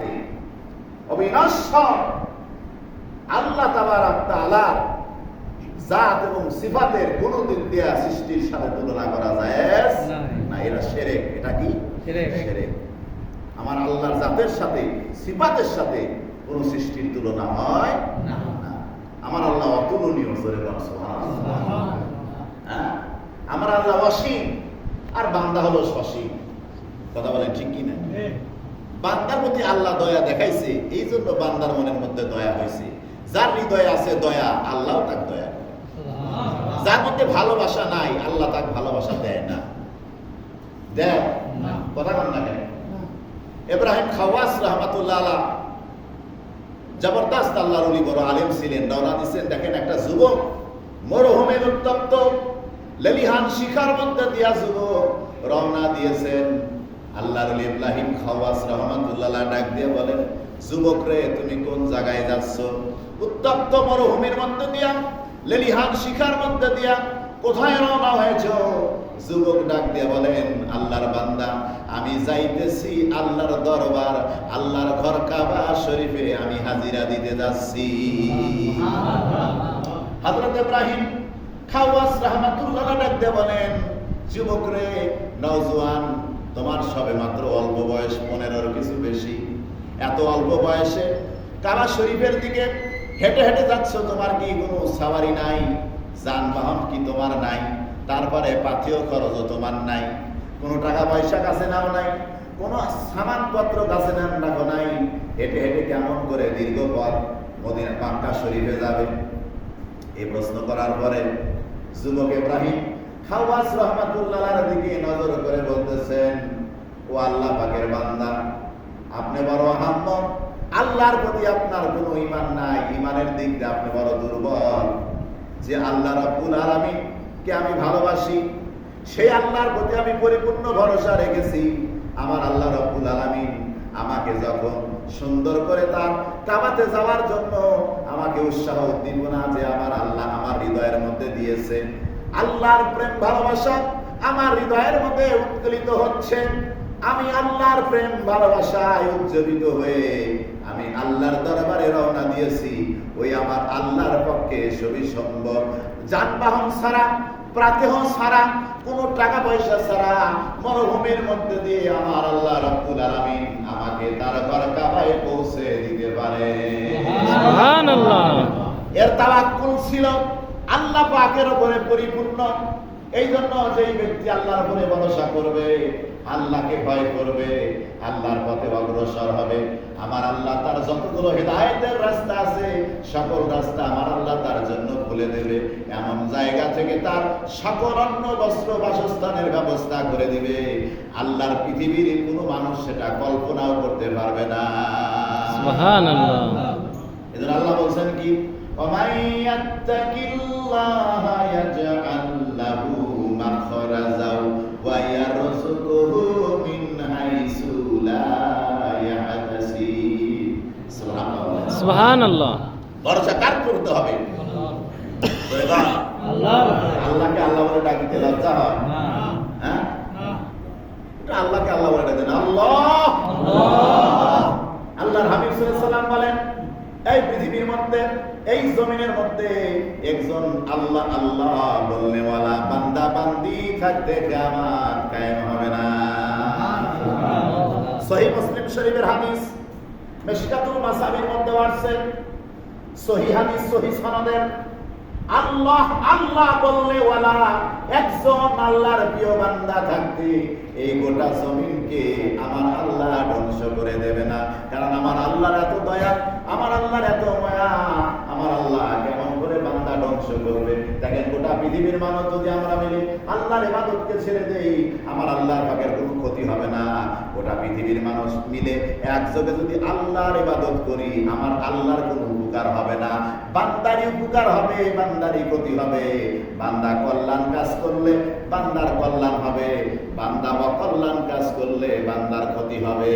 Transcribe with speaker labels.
Speaker 1: সাথে অবিনশ্বর আল্লাহ তাবারক তাআলা জাত এবং সিফাতের কোন দিক দিয়ে সৃষ্টির সাথে তুলনা করা জায়েজ না। এরা শিরক। এটা কি? শিরক। আমার আল্লাহর জাতের সাথে সিফাতের সাথে কোন সৃষ্টির তুলনা হয় না। আমার আল্লাহ অতুলনীয়। জোরে বলো সুবহানাল্লাহ। হ্যাঁ, আমার আল্লাহ অসীম আর বান্দা হলো সসীম। কথা বলেন ঠিক কি না? বান্দার প্রতি আল্লাহ দয়া দেখাইছে, এই জন্য বান্দার মনের মধ্যে দয়া হয়েছে। যার হৃদয়ে আছে দয়া, আল্লাহ তাক দয়া করে। যার মধ্যে ভালোবাসা নাই, আল্লাহ তাক ভালোবাসা দেয় না। দেয় কথা বল না কেন? ইব্রাহিম খাওয়াস রাহমাতুল্লাহ আলাইহ জবরদস্ত আল্লাহর ওলি, বড় আলেম ছিলেন। রওনা দিয়েছেন, দেখেন একটা যুবক মরুভূমির উত্তপ্ত লেলিহান শিখার মধ্যে দিয়া যুবক রওনা দিয়েছেন। আল্লাহর ওলি ইব্রাহিম খাওয়াস রাহমাতুল্লাহ আলাইহ ডাক দিয়ে বলেন, যুবক রে, তুমি কোন জায়গায় যাচ্ছ? উত্তপ্ত মরুভূমির মধ্যে দিয়া, লেলিহান শিখার মধ্যে দিয়া কোথায় রওনা হয়েছ? যুবক ডাক দিয়ে বলেন, আল্লাহর বান্দা, আমি যাইতেছি আল্লাহর দরবার, আল্লাহর ঘর কাবা শরীফে আমি হাজিরা দিতে যাচ্ছি। হযরত ইব্রাহিম খাওয়াস রাহমাতুল্লাহ ডাক দিয়ে বলেন, যুবক রে, নওজোয়ান, তোমার সবে মাত্র অল্প বয়স, 15-র কিছু বেশি। এত অল্প বয়সে কাবা শরীফের দিকে হেঁটে হেঁটে যাচ্ছ, তোমার কি কোনো সাওয়ারি নাই? যানবাহন কি তোমার নাই? তারপরে পাথেয় খরচও তোমার নাই, কোনো টাকা পয়সা কাছে নাও নাই, কোনো সামানপত্র কাছে রাখো নাই। হেঁটে হেঁটে কেমন করে দীর্ঘ পথ মদিনা মক্কা শরীফে যাবে? এই প্রশ্ন করার পরে যুবক ইব্রাহিম খাওয়াস রাহমাতুল্লাহর দিকে নজর করে বলতেছেন, ও আল্লাহ পাকের বান্দা, আপনি বড় আহাম্মক, আল্লাহর প্রতি আপনার কোনো ঈমান নাই, ঈমানের দিক দিয়ে আপনি বড় দুর্বল। যে আল্লাহ রাব্বুল আলামিন কে আমি ভালোবাসি, সেই আল্লাহর প্রতি আমি পরিপূর্ণ ভরসা রেখেছি। আমার আল্লাহ রাব্বুল আলামিন আমাকে যখন সুন্দর করে তার কাবাতে যাওয়ার জন্য আমাকে উৎসাহ উদ্দীপনা যে আমার আল্লাহ আমার হৃদয়ের মধ্যে দিয়েছে, আল্লাহর প্রেম ভালোবাসা আমার হৃদয়ের মধ্যে উৎকলিত হচ্ছে। আমি আল্লাহর প্রেম ভালোবাসায় উজ্জীবিত হয়ে আমি আল্লাহর দরবারে রওনা দিয়েছি। ওই আমার আল্লাহর পক্ষে সবই সম্ভব, যানবাহন ছাড়া, প্রাতেহ ছাড়া, কোনো টাকা পয়সা ছাড়া মরুভূমির মধ্যে দিয়ে আমার আল্লাহ রাব্বুল আলামিন আমাকে তার ঘর কাবায় পৌঁছে দিতে পারে। সুবহানাল্লাহ। এর তাওয়াক্কুল ছিল আল্লাহ পাকের উপরে পরিপূর্ণ। এই জন্য যেই ব্যক্তি আল্লাহর উপরে ভরসা করবে, আল্লাহকে ভয় করবে, আল্লাহর পথে অগ্রসর হবে, আমার আল্লাহ তার যতগুলো হেদায়েতের রাস্তা আছে সকল রাস্তা আমার আল্লাহ তার জন্য খুলে দেবে। এমন জায়গা থেকে তার সকল অন্ন বস্ত্র বাসস্থানের ব্যবস্থা করে দিবে, আল্লাহর পৃথিবীর কোনো মানুষ সেটা কল্পনাও করতে পারবে না। সুবহানাল্লাহ। এজন্য আল্লাহ বলেন কি, ওয়ামাই ইয়াত্তাকিল্লাহা ইয়াজআল লাহু মাখরাজা ওয়া ইয়ারযুকুহু মিন হাইসু লা ইয়াহতাসিব। সুবহানাল্লাহ। সুবহানাল্লাহ। ভরসা কার করতে হবে? আল্লাহ। আল্লাহকে আল্লাহ বলে ডাকতে লজ্জা হয়? হ্যাঁ, এটা আল্লাহকে আল্লাহ বলে ডাকেন, আল্লাহ আল্লাহ। আল্লাহর হাবিব সাল্লাল্লাহু আলাইহি ওয়াসাল্লাম বলেন, এই পৃথিবীর মধ্যে, এই জমিনের মধ্যে একজন আল্লাহ আল্লাহ বলনেওয়ালা বান্দা বান্দি থাকতে কিয়ামত কায়েম হবে না। সহিহ মুসলিম শরীফের হাদিস, মিশকাতুল মাসাবির মধ্যে আছে, সহিহ হাদিস, সহিহ সনদের, আল্লাহ আল্লাহ বলনেওয়ালা একজন আল্লাহর প্রিয় বান্দা থাকতে এই গোটা জমিনকে আমার আল্লাহ ধ্বংস করে দেবে না। কারণ আমার আল্লাহর এত দয়া, আমার আল্লাহর এত মায়া, আমার আল্লাহ কেমন করে বান্দা ধ্বংস করবে? দেখেন, গোটা পৃথিবীর মানুষ যদি আমরা মিলে আল্লাহর ইবাদতকে ছেড়ে দেই, আমার আল্লাহর পাকের কোনো ক্ষতি হবে না। গোটা পৃথিবীর মানুষ মিলে একযোগে যদি আল্লাহর ইবাদত করি, আমার আল্লাহর কোনো উপকার হবে না, বান্দারই উপকার হবে, বান্দারই ক্ষতি হবে। বান্দা কল্যাণ কাজ করলে বান্দার কল্যাণ হবে, বান্দা অকল্যাণ কাজ করলে বান্দার ক্ষতি হবে।